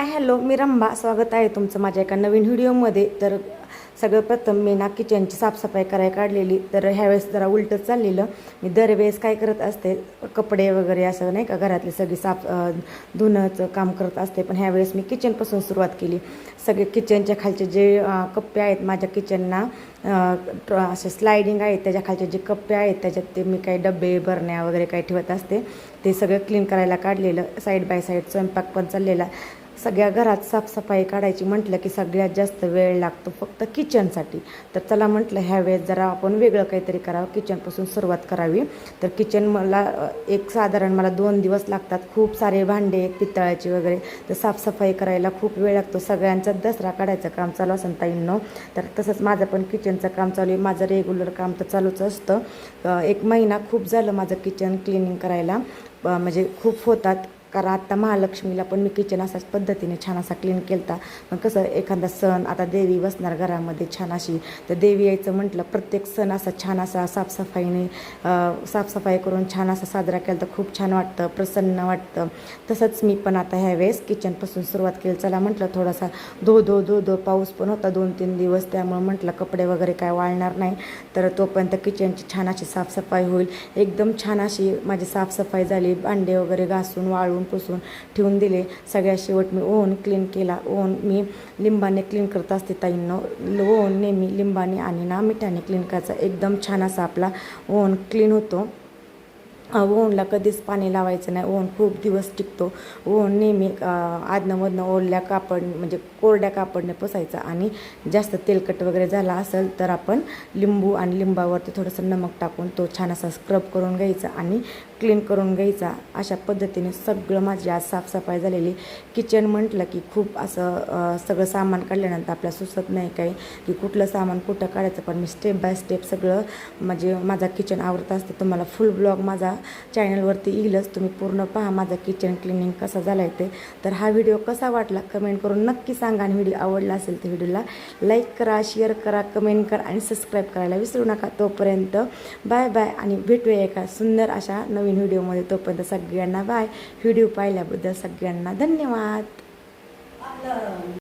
Hi hello, मी रंभा. स्वागत आहे तुमचं माझ्या एका नवीन व्हिडिओमध्ये. तर प्रथम मी ना किचनची साफसफाई करायला काढलेली. तर ह्यावेळेस जरा उलटं चाललेलं. मी दरवेळेस काय करत असते, कपडे वगैरे असं नाही का घरातली सगळी धुण्याचं काम करत असते. पण ह्यावेळेस मी किचनपासून सुरुवात केली. सगळे किचनच्या खालचे जे कप्पे आहेत माझ्या किचनना असे स्लायडिंग आहेत, त्याच्या खालचे जे कप्पे आहेत त्याच्यात ते मी काही डबे बरण्या वगैरे काही ठेवत असते, ते सगळं क्लीन करायला काढलेलं. साईड बाय साईड स्वयंपाक पण चाललेला. सगळ्या घरात साफसफाई काढायची म्हटलं की सगळ्यात जास्त वेळ लागतो फक्त किचनसाठी. तर चला म्हटलं ह्यावेळेस जरा आपण वेगळं काहीतरी करावं, किचनपासून सुरुवात करावी. तर किचन मला साधारण मला 2 दिवस लागतात. खूप सारे भांडे पितळाचे वगैरे, तर साफसफाई करायला खूप वेळ लागतो. सगळ्यांचा दसरा काढायचं काम चालू असं ताईंनो. तर तसंच माझं पण किचनचं काम चालू आहे. माझं रेग्युलर काम तर चालूच असतं. 1 महिना खूप झालं माझं किचन क्लिनिंग करायला, म्हणजे खूप होतात. कारण आत्ता महालक्ष्मीला पण मी किचन अशाच पद्धतीने छान असा क्लीन केला. पण कसं एखादा सण, आता देवी बसणार घरामध्ये छान अशी, तर देवी यायचं म्हटलं प्रत्येक सण असा छान असा साफसफाई करून छान असा साजरा केला तर खूप छान वाटतं, प्रसन्न वाटतं. तसंच मी पण आता ह्यावेळेस किचनपासून सुरुवात केली. चला म्हटलं थोडासा धो पाऊस पण होता 2-3 दिवस, त्यामुळे म्हटलं कपडे वगैरे काय वाळणार नाही. तर तोपर्यंत किचनची छान अशी साफसफाई होईल. एकदम छान अशी माझी साफसफाई झाली. भांडे वगैरे घासून वाळून पुसून ठेवून दिले. सगळ्यात शेवट मी ओव्हन क्लीन केला. ओव्हन मी लिंबाने क्लीन करत असते ताईंनो. ओव्हन नेहमी लिंबाने आणि मिठाने क्लीन करायचा. एकदम छान असा आपला ओव्हन क्लीन होतो. ओव्हनला कधीच पाणी लावायचं नाही, ओव्हन खूप दिवस टिकतो. ओव्हन नेहमी आदनमधनं ओल्या कापड म्हणजे कोरड्या कापडने पुसायचा. आणि जास्त तेलकट वगैरे झाला असेल तर आपण लिंबू आणि लिंबावरती थोडंसं नमक टाकून तो छान असा स्क्रब करून घ्यायचा आणि क्लीन करून घ्यायचा. अशा पद्धतीने सगळं माझी आज साफसफाई झालेली. किचन म्हटलं की खूप असं सगळं सामान काढल्यानंतर आपल्याला सुचत नाही काही की कुठलं सामान कुठं काढायचं. पण मी स्टेप बाय स्टेप सगळं म्हणजे माझा किचन आवडत असते. तुम्हाला फुल ब्लॉग माझा चॅनलवरती येईलच, तुम्ही पूर्ण पहा माझा किचन क्लिनिंग कसा झाला आहे ते. तर हा व्हिडिओ कसा वाटला कमेंट करून नक्की सांगा. आणि व्हिडिओ आवडला असेल तर व्हिडिओला लाईक करा, शेअर करा, कमेंट करा आणि सबस्क्राईब करायला विसरू नका. तोपर्यंत बाय बाय आणि भेटूया एका सुंदर अशा नवीन व्हिडिओमध्ये. तोपर्यंत सगळ्यांना बाय. व्हिडिओ पाहिल्याबद्दल सगळ्यांना धन्यवाद.